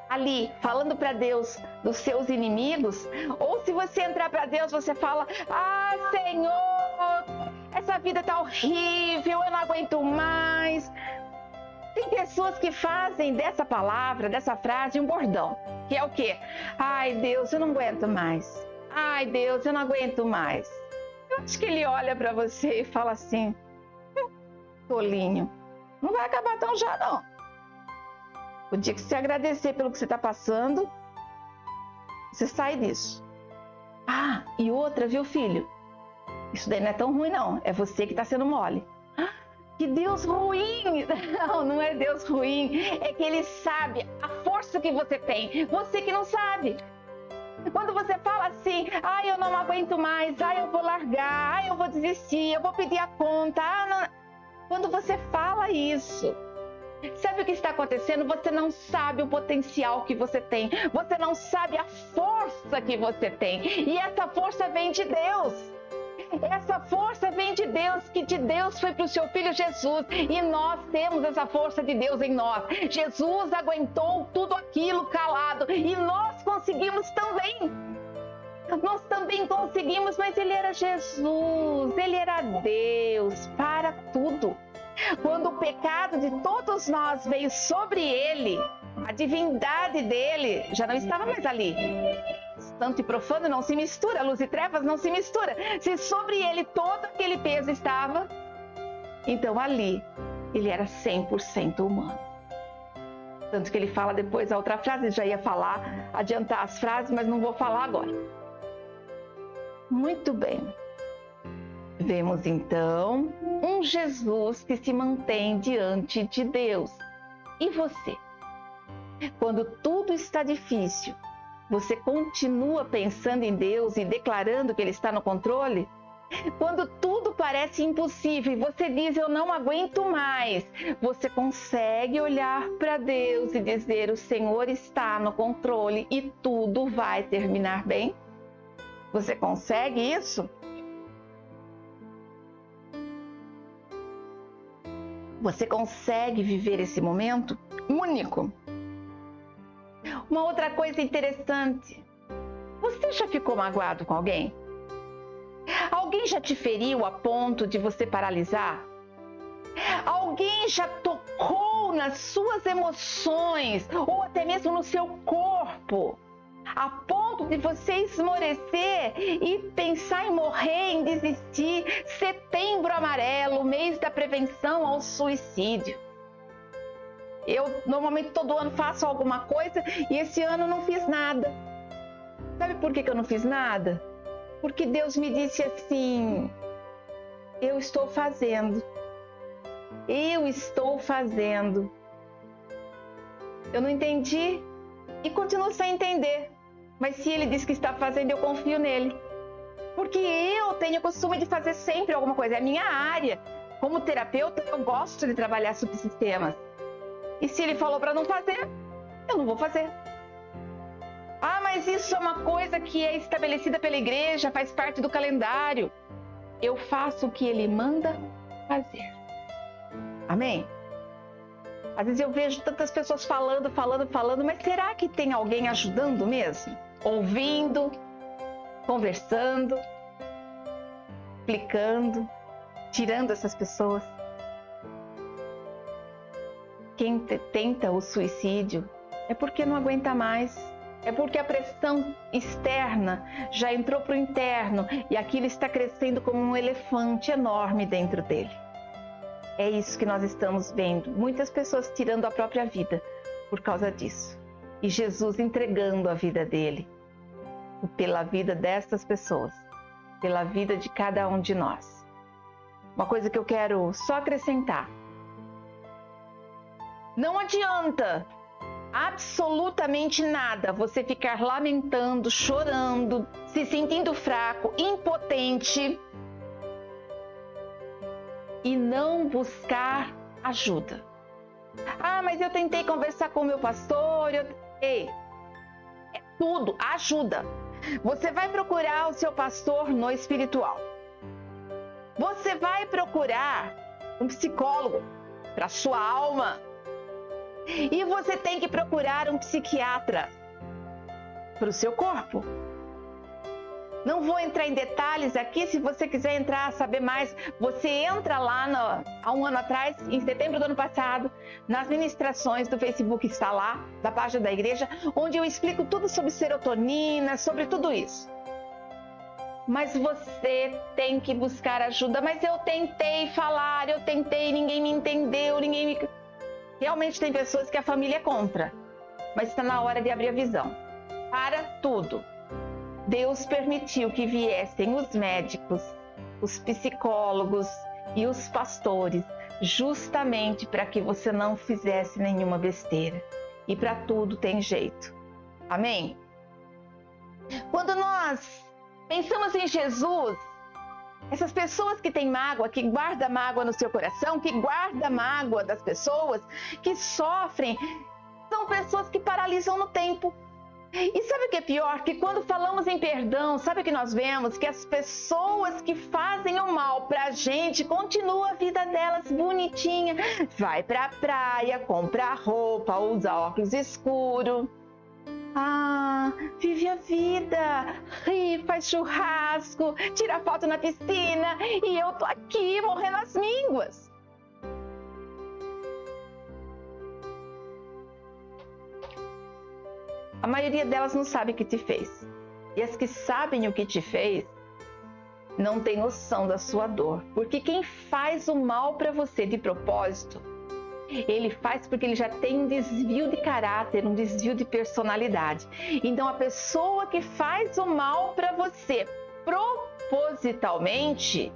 [SPEAKER 1] ali, falando para Deus dos seus inimigos? Ou se você entrar para Deus, você fala: ah, Senhor, essa vida tá horrível, eu não aguento mais. Tem pessoas que fazem dessa palavra, dessa frase, um bordão, que é o quê? Ai, Deus, eu não aguento mais. Ai, Deus, eu não aguento mais. Eu acho que Ele olha para você e fala assim: tolinho, não vai acabar tão já não. O dia que você agradecer pelo que você está passando, você sai disso. Ah, e outra, viu, filho? Isso daí não é tão ruim não, é você que está sendo mole. Ah, que Deus ruim! Não, não é Deus ruim, é que Ele sabe a força que você tem, você que não sabe. Quando você fala assim: ah, eu não aguento mais, ah, eu vou largar, ah, eu vou desistir, eu vou pedir a conta, ah, não... Quando você fala isso, sabe o que está acontecendo? Você não sabe o potencial que você tem. Você não sabe a força que você tem. E essa força vem de Deus. Essa força vem de Deus, que de Deus foi para o seu Filho Jesus. E nós temos essa força de Deus em nós. Jesus aguentou tudo aquilo calado. E nós conseguimos também. Nós também conseguimos, mas Ele era Jesus, Ele era Deus para tudo. Quando o pecado de todos nós veio sobre Ele, a divindade dele já não estava mais ali. Santo e profano não se mistura, luz e trevas não se mistura. Se sobre Ele todo aquele peso estava, então ali Ele era 100% humano. Tanto que Ele fala depois a outra frase, já ia falar, adiantar as frases, mas não vou falar agora. Muito bem. Vemos então um Jesus que se mantém diante de Deus. E você? Quando tudo está difícil, Você continua pensando em Deus e declarando que Ele está no controle? Quando tudo parece impossível e você diz, eu não aguento mais, você consegue olhar para Deus e dizer, o Senhor está no controle e tudo vai terminar bem? Você consegue isso? Você consegue viver esse momento único? Uma outra coisa interessante, você já ficou magoado com alguém? Alguém já te feriu a ponto de você paralisar? Alguém já tocou nas suas emoções ou até mesmo no seu corpo, a ponto de você esmorecer e pensar em morrer, em desistir? Setembro Amarelo, mês da prevenção ao suicídio. Eu normalmente todo ano faço alguma coisa e esse ano não fiz nada. Sabe por que eu não fiz nada? Porque Deus me disse assim, eu estou fazendo. Eu estou fazendo. Eu não entendi e continuo sem entender. Mas se Ele diz que está fazendo, eu confio nele. Porque eu tenho o costume de fazer sempre alguma coisa. É a minha área. Como terapeuta, eu gosto de trabalhar subsistemas. E se Ele falou para não fazer, eu não vou fazer. Ah, mas isso é uma coisa que é estabelecida pela igreja, faz parte do calendário. Eu faço o que Ele manda fazer. Amém? Às vezes eu vejo tantas pessoas falando, mas será que tem alguém ajudando mesmo? Ouvindo, conversando, explicando, tirando essas pessoas. Quem tenta o suicídio é porque não aguenta mais. É porque a pressão externa já entrou para o interno e aquilo está crescendo como um elefante enorme dentro dele. É isso que nós estamos vendo. Muitas pessoas tirando a própria vida por causa disso. E Jesus entregando a vida dele pela vida dessas pessoas, pela vida de cada um de nós. Uma coisa que eu quero só acrescentar. Não adianta absolutamente nada você ficar lamentando, chorando, se sentindo fraco, impotente e não buscar ajuda. Ah, mas eu tentei conversar com o meu pastor. Ei, é tudo ajuda. Você vai procurar o seu pastor no espiritual. Você vai procurar um psicólogo para sua alma. E você tem que procurar um psiquiatra para o seu corpo. Não vou entrar em detalhes aqui. Se você quiser entrar, saber mais, você entra lá há um ano atrás, em setembro do ano passado, nas ministrações do Facebook, está lá, da página da igreja, onde eu explico tudo sobre serotonina, sobre tudo isso. Mas você tem que buscar ajuda. Mas eu tentei falar, ninguém me entendeu, Realmente tem pessoas que a família é contra, mas está na hora de abrir a visão. Para tudo. Deus permitiu que viessem os médicos, os psicólogos e os pastores, justamente para que você não fizesse nenhuma besteira. E para tudo tem jeito. Amém? Quando nós pensamos em Jesus, essas pessoas que têm mágoa, que guardam mágoa no seu coração, que guardam mágoa das pessoas, que sofrem, são pessoas que paralisam no tempo. E sabe o que é pior? Que quando falamos em perdão, sabe o que nós vemos? Que as pessoas que fazem o mal pra gente, continua a vida delas bonitinha. Vai pra praia, compra roupa, usa óculos escuros. Ah, vive a vida, ri, faz churrasco, tira foto na piscina e eu tô aqui morrendo às mínguas. A maioria delas não sabe o que te fez. E as que sabem o que te fez, não tem noção da sua dor. Porque quem faz o mal para você de propósito, ele faz porque ele já tem um desvio de caráter, um desvio de personalidade. Então a pessoa que faz o mal para você propositalmente,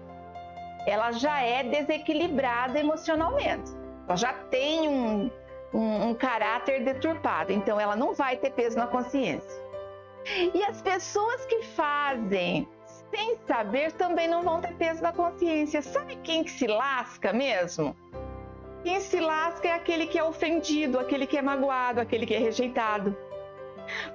[SPEAKER 1] ela já é desequilibrada emocionalmente. Ela já tem um caráter deturpado, então ela não vai ter peso na consciência. E as pessoas que fazem sem saber também não vão ter peso na consciência. Sabe quem que se lasca mesmo? Quem se lasca é aquele que é ofendido, aquele que é magoado, aquele que é rejeitado.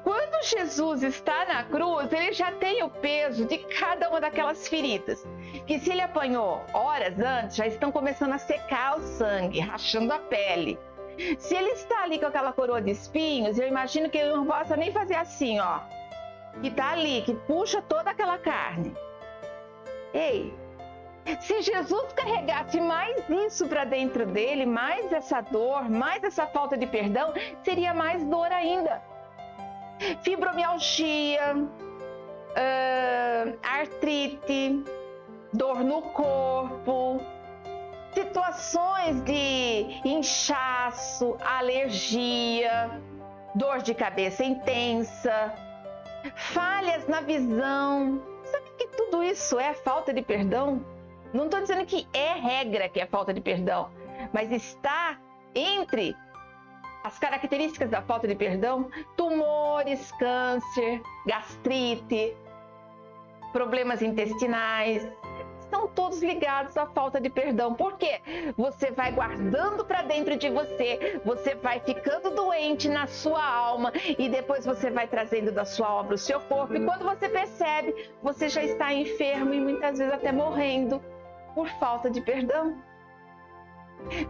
[SPEAKER 1] Quando Jesus está na cruz, ele já tem o peso de cada uma daquelas feridas, que se ele apanhou horas antes, já estão começando a secar o sangue, rachando a pele. Se ele está ali com aquela coroa de espinhos, eu imagino que ele não possa nem fazer assim, ó, que está ali, que puxa toda aquela carne. Ei, se Jesus carregasse mais isso para dentro dele, mais essa dor, mais essa falta de perdão, seria mais dor ainda. Fibromialgia, artrite, dor no corpo, situações de inchaço, alergia, dor de cabeça intensa, falhas na visão. Sabe que tudo isso é falta de perdão? Não estou dizendo que é regra que é falta de perdão, mas está entre as características da falta de perdão: tumores, câncer, gastrite, problemas intestinais, estão todos ligados à falta de perdão. Por quê? Você vai guardando para dentro de você, você vai ficando doente na sua alma e depois você vai trazendo da sua alma para o seu corpo, e quando você percebe, você já está enfermo e muitas vezes até morrendo por falta de perdão.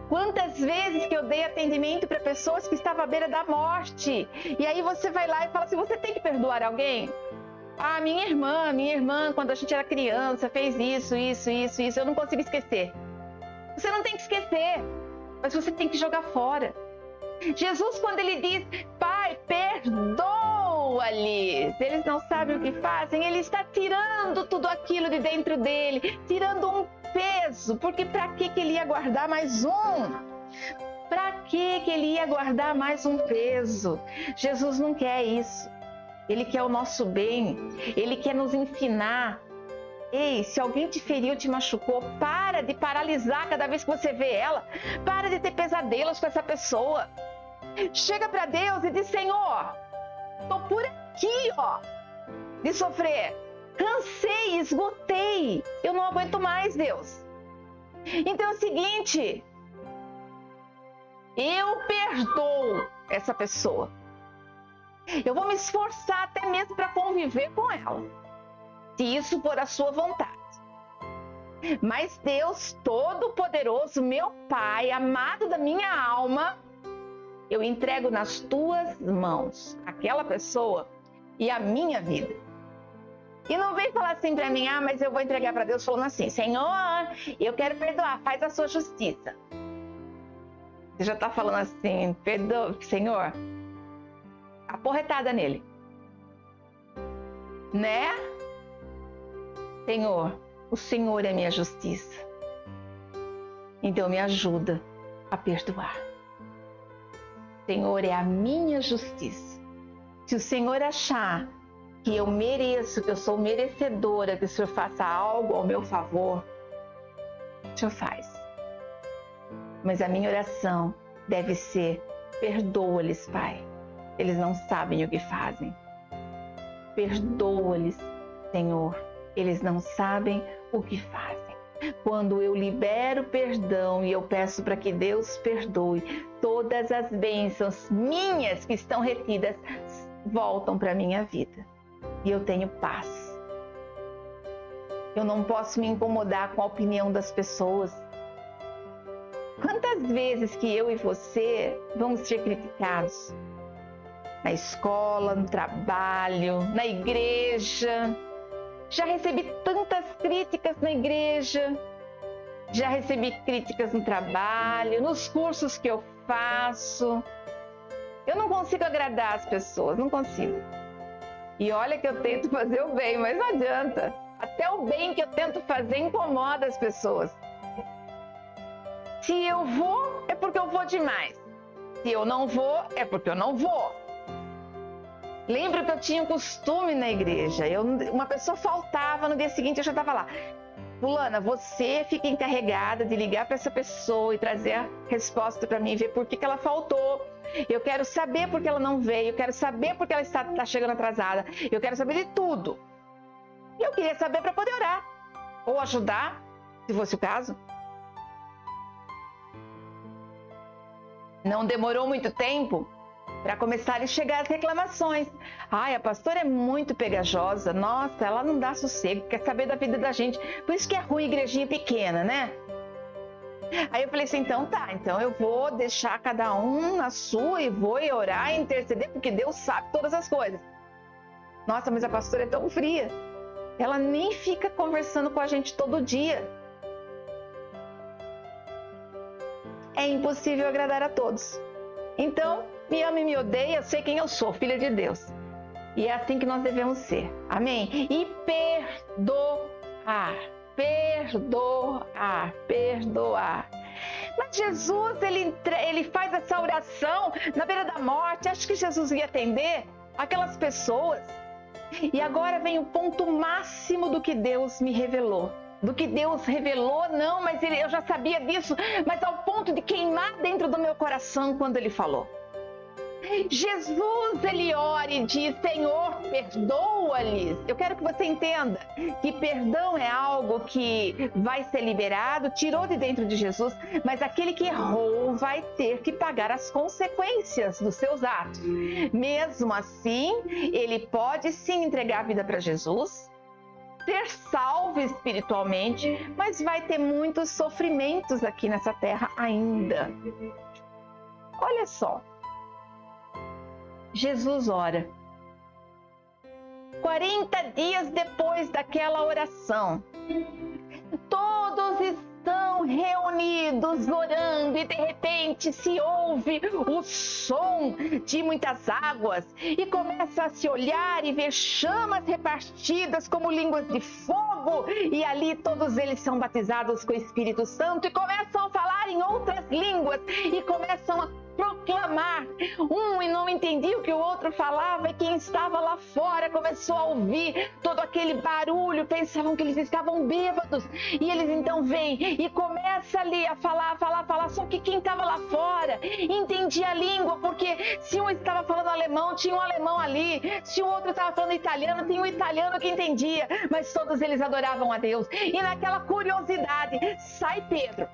[SPEAKER 1] Quantas vezes que eu dei atendimento para pessoas que estavam à beira da morte, e aí você vai lá e fala assim: você tem que perdoar alguém? Ah, minha irmã, quando a gente era criança, fez isso, eu não consigo esquecer. Você não tem que esquecer, mas você tem que jogar fora. Jesus, quando ele diz: Pai, perdoa-lhes, eles não sabem o que fazem, ele está tirando tudo aquilo de dentro dele, tirando um peso, porque para que ele ia guardar mais um? Para que ele ia guardar mais um peso? Jesus não quer isso. Ele quer o nosso bem, ele quer nos ensinar. Ei, se alguém te feriu, te machucou, para de paralisar cada vez que você vê ela. Para de ter pesadelos com essa pessoa. Chega para Deus e diz: Senhor, tô por aqui, ó, de sofrer. Cansei, esgotei. Eu não aguento mais, Deus. Então é o seguinte: eu perdoo essa pessoa. Eu vou me esforçar até mesmo para conviver com ela, se isso for a sua vontade. Mas Deus Todo-Poderoso, meu Pai, amado da minha alma, eu entrego nas tuas mãos aquela pessoa e a minha vida. E não vem falar assim para mim: ah, mas eu vou entregar para Deus falando assim: Senhor, eu quero perdoar, faz a sua justiça. Você já está falando assim: perdoa, Senhor, aporretada nele, né? Senhor, o Senhor é minha justiça, então me ajuda a perdoar. Senhor é a minha justiça. Se o Senhor achar que eu mereço, que eu sou merecedora, que o Senhor faça algo ao meu favor, o Senhor faz. Mas a minha oração deve ser: perdoa-lhes, Pai. Eles não sabem o que fazem. Perdoa-lhes, Senhor. Eles não sabem o que fazem. Quando eu libero perdão e eu peço para que Deus perdoe, todas as bênçãos minhas que estão retidas voltam para a minha vida. E eu tenho paz. Eu não posso me incomodar com a opinião das pessoas. Quantas vezes que eu e você vamos ser criticados? Na escola, no trabalho, na igreja. Já recebi tantas críticas na igreja, já recebi críticas no trabalho, nos cursos que eu faço. Eu não consigo agradar as pessoas, não consigo. E olha que eu tento fazer o bem, mas não adianta. Até o bem que eu tento fazer incomoda as pessoas. Se eu vou, é porque eu vou demais. Se eu não vou, é porque eu não vou. Lembro que eu tinha um costume na igreja. Uma pessoa faltava, no dia seguinte eu já estava lá. fulana, você fica encarregada de ligar para essa pessoa e trazer a resposta para mim, ver por que ela faltou. Eu quero saber por que ela não veio, eu quero saber por que ela está chegando atrasada, eu quero saber de tudo. E eu queria saber para poder orar, ou ajudar, se fosse o caso. Não demorou muito tempo para começarem a chegar as reclamações. Ai, a pastora é muito pegajosa, nossa, ela não dá sossego, quer saber da vida da gente. Por isso que é ruim igrejinha pequena, né? Aí eu falei assim, então tá, então eu vou deixar cada um na sua e vou orar e interceder, porque Deus sabe todas as coisas. Nossa, mas a pastora é tão fria. Ela nem fica conversando com a gente todo dia. É impossível agradar a todos. Então, me ama e me odeia, eu sei quem eu sou, filha de Deus. E é assim que nós devemos ser. Amém? E perdoar. Perdoar, perdoar. Mas Jesus, ele faz essa oração na beira da morte. Acho que Jesus ia atender aquelas pessoas. E agora vem o ponto máximo do que Deus me revelou. Do que Deus revelou, não, mas eu já sabia disso, mas ao ponto de queimar dentro do meu coração quando ele falou. Jesus, ele ora e diz, Senhor, perdoa-lhes. Eu quero que você entenda que perdão é algo que vai ser liberado, tirou de dentro de Jesus, mas aquele que errou vai ter que pagar as consequências dos seus atos. Mesmo assim, ele pode sim entregar a vida para Jesus, ser salvo espiritualmente, mas vai ter muitos sofrimentos aqui nessa terra ainda. Olha só. Jesus ora. 40 dias depois daquela oração, todos estão reunidos orando e de repente se ouve o som de muitas águas e começa a se olhar e ver chamas repartidas como línguas de fogo, e ali todos eles são batizados com o Espírito Santo e começam a falar em outras línguas e começam a proclamar. E não entendia o que o outro falava, e quem estava lá fora começou a ouvir todo aquele barulho, pensavam que eles estavam bêbados, e eles então vêm e começa ali a falar, só que quem estava lá fora entendia a língua, porque se um estava falando alemão, tinha um alemão ali, se o outro estava falando italiano, tinha um italiano que entendia, mas todos eles adoravam a Deus. E naquela curiosidade, sai Pedro,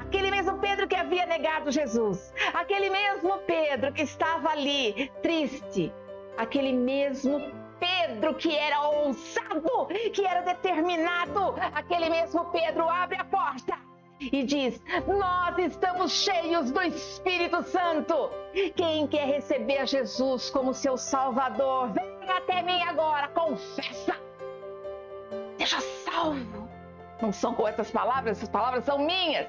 [SPEAKER 1] aquele mesmo Pedro que havia negado Jesus, aquele mesmo Pedro que estava ali triste, aquele mesmo Pedro que era ousado, que era determinado, aquele mesmo Pedro abre a porta e diz, nós estamos cheios do Espírito Santo. Quem quer receber a Jesus como seu Salvador, vem até mim agora, confessa, seja salvo. Não são com essas palavras são minhas.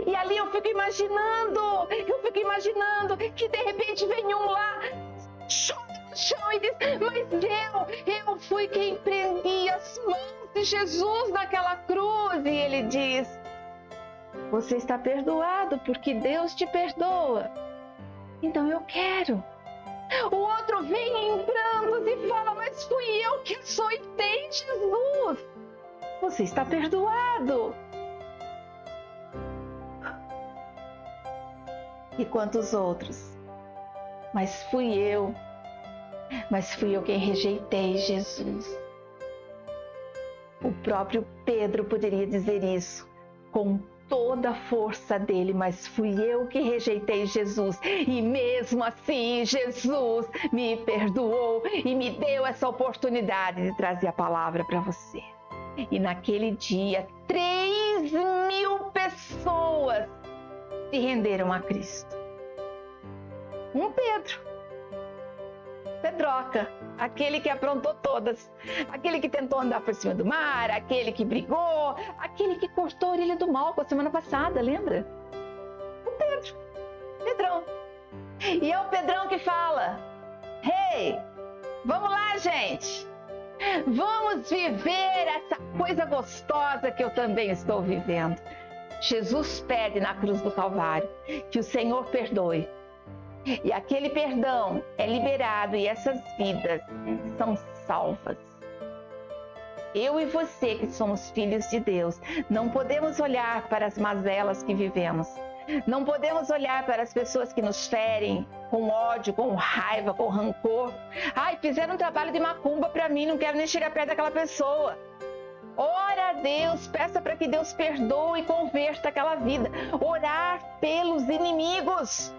[SPEAKER 1] E ali eu fico imaginando que de repente vem um lá, chão e diz, mas eu fui quem prendi as mãos de Jesus naquela cruz. E ele diz, você está perdoado porque Deus te perdoa. Então eu quero. O outro vem em prantos e fala, mas fui eu que açoitei Jesus. Você está perdoado. E quantos outros? Mas fui eu quem rejeitei Jesus. O próprio Pedro poderia dizer isso com toda a força dele, mas fui eu que rejeitei Jesus, e mesmo assim Jesus me perdoou e me deu essa oportunidade de trazer a palavra para você. E naquele dia, 3.000 pessoas se renderam a Cristo. Um Pedroca, aquele que aprontou todas, aquele que tentou andar por cima do mar, aquele que brigou, aquele que cortou a orelha do Malco a semana passada, lembra? Pedrão. E é o Pedrão que fala, hey, vamos lá, gente, vamos viver essa coisa gostosa que eu também estou vivendo. Jesus pede na cruz do Calvário que o Senhor perdoe. E aquele perdão é liberado e essas vidas são salvas. Eu e você que somos filhos de Deus, não podemos olhar para as mazelas que vivemos. Não podemos olhar para as pessoas que nos ferem com ódio, com raiva, com rancor. Ai, fizeram um trabalho de macumba para mim, não quero nem chegar perto daquela pessoa. Ora a Deus, peça para que Deus perdoe e converta aquela vida. Orar pelos inimigos.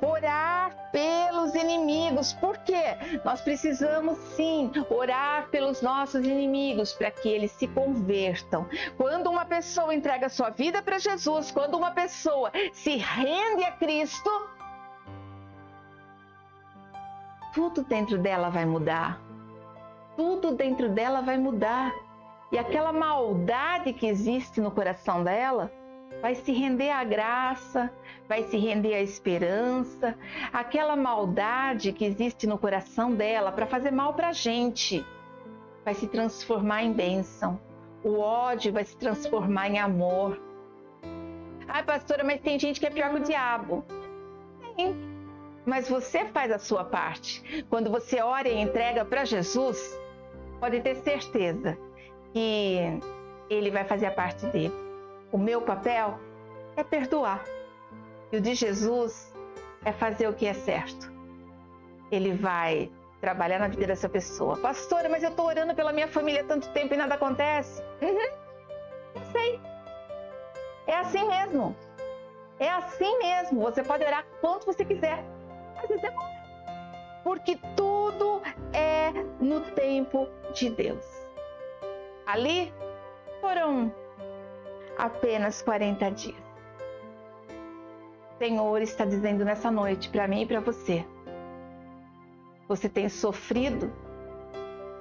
[SPEAKER 1] Orar pelos inimigos. Por quê? Nós precisamos sim orar pelos nossos inimigos para que eles se convertam. Quando uma pessoa entrega sua vida para Jesus, quando uma pessoa se rende a Cristo, tudo dentro dela vai mudar. Tudo dentro dela vai mudar. E aquela maldade que existe no coração dela vai se render à graça, vai se render à esperança. Aquela maldade que existe no coração dela para fazer mal para a gente vai se transformar em bênção. O ódio vai se transformar em amor. Ai, pastora, mas tem gente que é pior que o diabo. Sim, mas você faz a sua parte. Quando você ora e entrega para Jesus, pode ter certeza que Ele vai fazer a parte dele. O meu papel é perdoar. E o de Jesus é fazer o que é certo. Ele vai trabalhar na vida dessa pessoa. Pastora, mas eu estou orando pela minha família há tanto tempo e nada acontece. Eu sei. É assim mesmo. É assim mesmo. Você pode orar quanto você quiser. Às vezes é bom. Porque tudo é no tempo de Deus. Ali foram apenas 40 dias. O Senhor está dizendo nessa noite para mim e para você. Você tem sofrido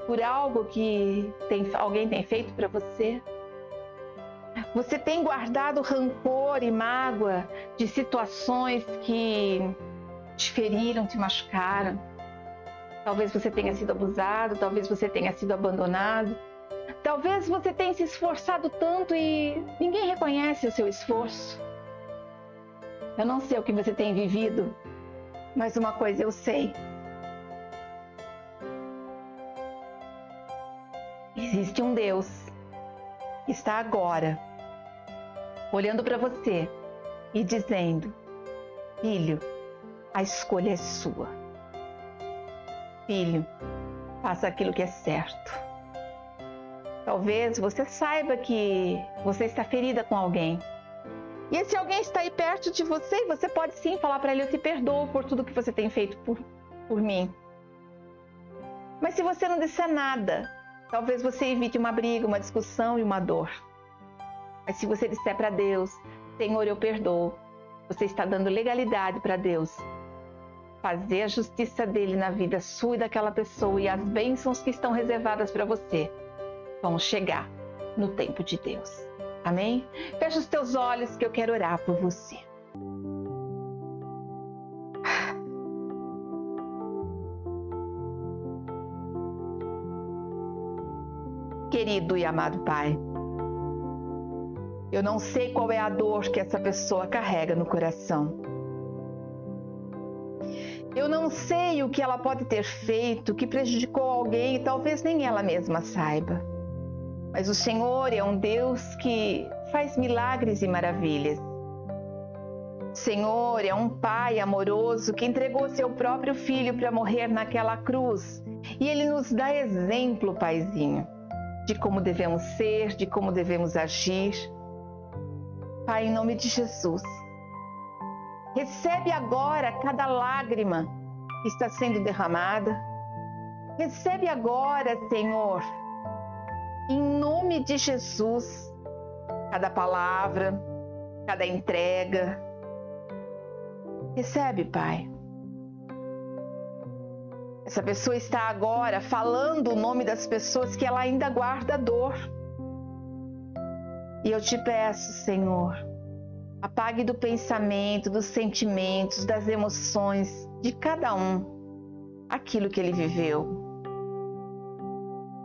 [SPEAKER 1] por algo que alguém tem feito para você? Você tem guardado rancor e mágoa de situações que te feriram, te machucaram? Talvez você tenha sido abusado, talvez você tenha sido abandonado. Talvez você tenha se esforçado tanto e ninguém reconhece o seu esforço. Eu não sei o que você tem vivido, mas uma coisa eu sei. Existe um Deus que está agora olhando para você e dizendo: filho, a escolha é sua. Filho, faça aquilo que é certo. Talvez você saiba que você está ferida com alguém. E esse alguém está aí perto de você e você pode sim falar para ele: eu te perdoo por tudo que você tem feito por mim. Mas se você não disser nada, talvez você evite uma briga, uma discussão e uma dor. Mas se você disser para Deus: Senhor, eu perdoo, você está dando legalidade para Deus fazer a justiça dele na vida sua e daquela pessoa, e as bênçãos que estão reservadas para você vão chegar no tempo de Deus. Amém? Fecha os teus olhos que eu quero orar por você. Querido e amado Pai, eu não sei qual é a dor que essa pessoa carrega no coração. Eu não sei o que ela pode ter feito que prejudicou alguém e talvez nem ela mesma saiba. Mas o Senhor é um Deus que faz milagres e maravilhas. O Senhor é um Pai amoroso que entregou seu próprio Filho para morrer naquela cruz. E Ele nos dá exemplo, Paizinho, de como devemos ser, de como devemos agir. Pai, em nome de Jesus, recebe agora cada lágrima que está sendo derramada. Recebe agora, Senhor, em nome de Jesus, cada palavra, cada entrega. Recebe, Pai. Essa pessoa está agora falando o nome das pessoas que ela ainda guarda dor. E eu te peço, Senhor, apague do pensamento, dos sentimentos, das emoções de cada um aquilo que ele viveu.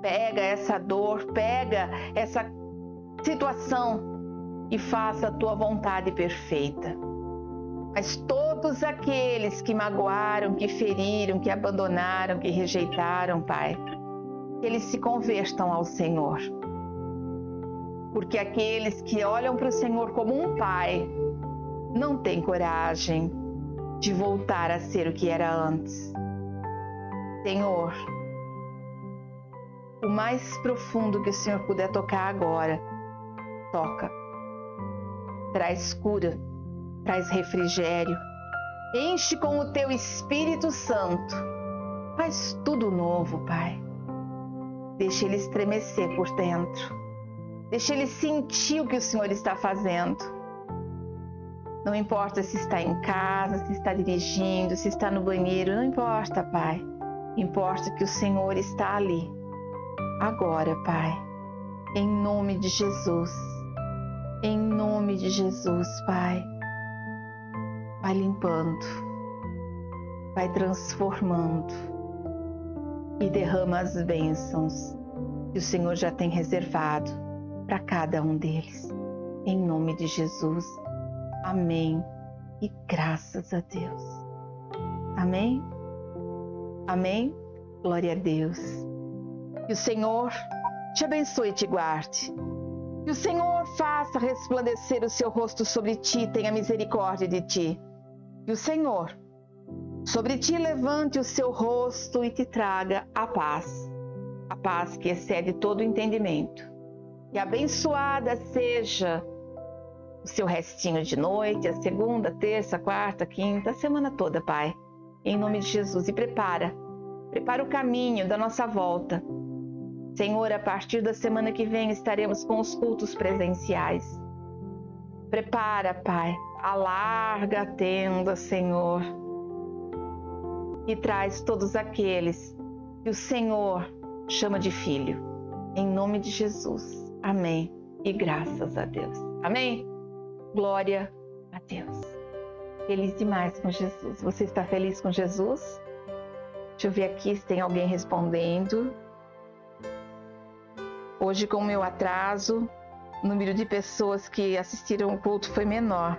[SPEAKER 1] Pega essa dor, pega essa situação e faça a tua vontade perfeita. Mas todos aqueles que magoaram, que feriram, que abandonaram, que rejeitaram, Pai, que eles se convertam ao Senhor. Porque aqueles que olham para o Senhor como um pai não têm coragem de voltar a ser o que era antes. Senhor, o mais profundo que o Senhor puder tocar agora, toca. Traz cura, traz refrigério, enche com o teu Espírito Santo. Faz tudo novo, Pai. Deixa ele estremecer por dentro. Deixa ele sentir o que o Senhor está fazendo. Não importa se está em casa, se está dirigindo, se está no banheiro, não importa, Pai. Importa que o Senhor está ali. Agora, Pai, em nome de Jesus. Em nome de Jesus, Pai. Vai limpando. Vai transformando. E derrama as bênçãos que o Senhor já tem reservado para cada um deles. Em nome de Jesus. Amém. E graças a Deus. Amém? Amém? Glória a Deus. Que o Senhor te abençoe e te guarde. Que o Senhor faça resplandecer o seu rosto sobre ti e tenha misericórdia de ti. Que o Senhor sobre ti levante o seu rosto e te traga a paz que excede todo entendimento. Que abençoada seja o seu restinho de noite, a segunda, terça, quarta, quinta, a semana toda, Pai. Em nome de Jesus. E prepara o caminho da nossa volta. Senhor, a partir da semana que vem estaremos com os cultos presenciais. Prepara, Pai, alarga a tenda, Senhor. E traz todos aqueles que o Senhor chama de filho. Em nome de Jesus. Amém. E graças a Deus. Amém? Glória a Deus. Feliz demais com Jesus. Você está feliz com Jesus? Deixa eu ver aqui se tem alguém respondendo. Hoje, com o meu atraso, o número de pessoas que assistiram o culto foi menor.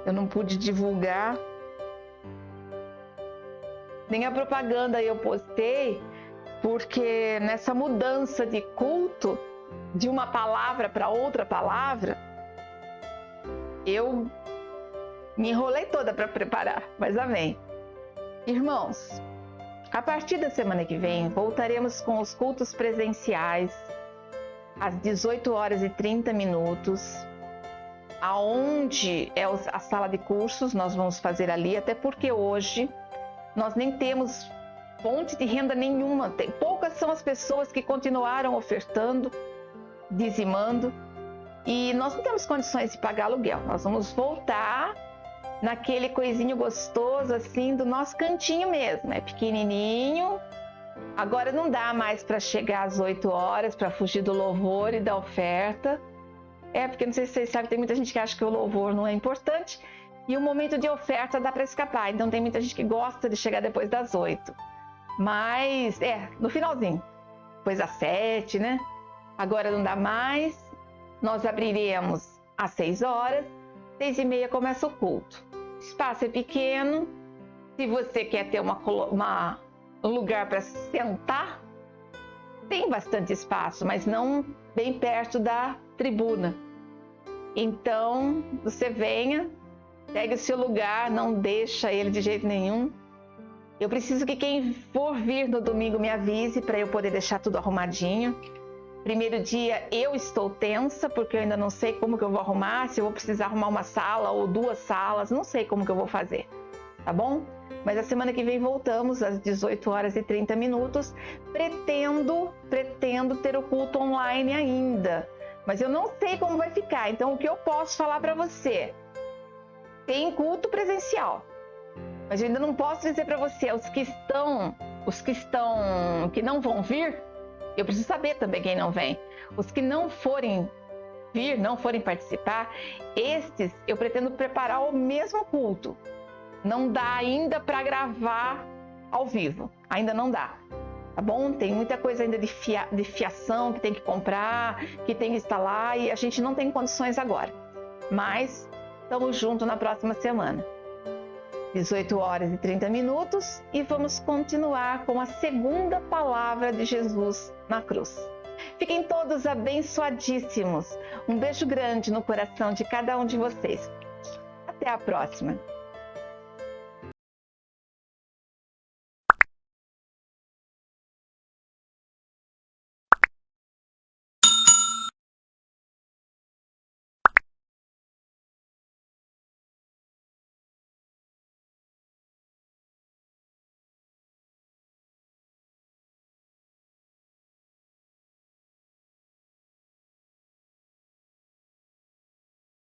[SPEAKER 1] Eu não pude divulgar. Nem a propaganda eu postei, porque nessa mudança de culto, de uma palavra para outra palavra, eu me enrolei toda para preparar, mas amém. Irmãos, a partir da semana que vem, voltaremos com os cultos presenciais às 18h30, aonde é a sala de cursos, nós vamos fazer ali, até porque hoje nós nem temos fonte de renda nenhuma. Poucas são as pessoas que continuaram ofertando, dizimando, e nós não temos condições de pagar aluguel. Nós vamos voltar naquele coisinho gostoso assim do nosso cantinho mesmo, é pequenininho. Agora não dá mais para chegar às 8 horas, para fugir do louvor e da oferta. Porque não sei se vocês sabem, tem muita gente que acha que o louvor não é importante e o momento de oferta dá para escapar. Então tem muita gente que gosta de chegar depois das 8. Mas no finalzinho, depois das 7, né? Agora não dá mais. Nós abriremos às 6 horas, 6h30 começa o culto. O espaço é pequeno. Se você quer ter um lugar para sentar, tem bastante espaço, mas não bem perto da tribuna. Então, você venha, pegue o seu lugar, não deixa ele de jeito nenhum. Eu preciso que quem for vir no domingo me avise para eu poder deixar tudo arrumadinho. Primeiro dia eu estou tensa, porque eu ainda não sei como que eu vou arrumar, se eu vou precisar arrumar uma sala ou 2 salas, não sei como que eu vou fazer, tá bom? Mas a semana que vem voltamos às 18h30. Pretendo ter o culto online ainda, mas eu não sei como vai ficar. Então o que eu posso falar para você? Tem culto presencial, mas eu ainda não posso dizer para você os que não vão vir. Eu preciso saber também quem não vem. Os que não forem vir, não forem participar, estes eu pretendo preparar o mesmo culto. Não dá ainda para gravar ao vivo, ainda não dá, tá bom? Tem muita coisa ainda de fiação que tem que comprar, que tem que instalar e a gente não tem condições agora. Mas estamos juntos na próxima semana. 18 horas e 30 minutos, e vamos continuar com a segunda palavra de Jesus na cruz. Fiquem todos abençoadíssimos. Um beijo grande no coração de cada um de vocês. Até a próxima!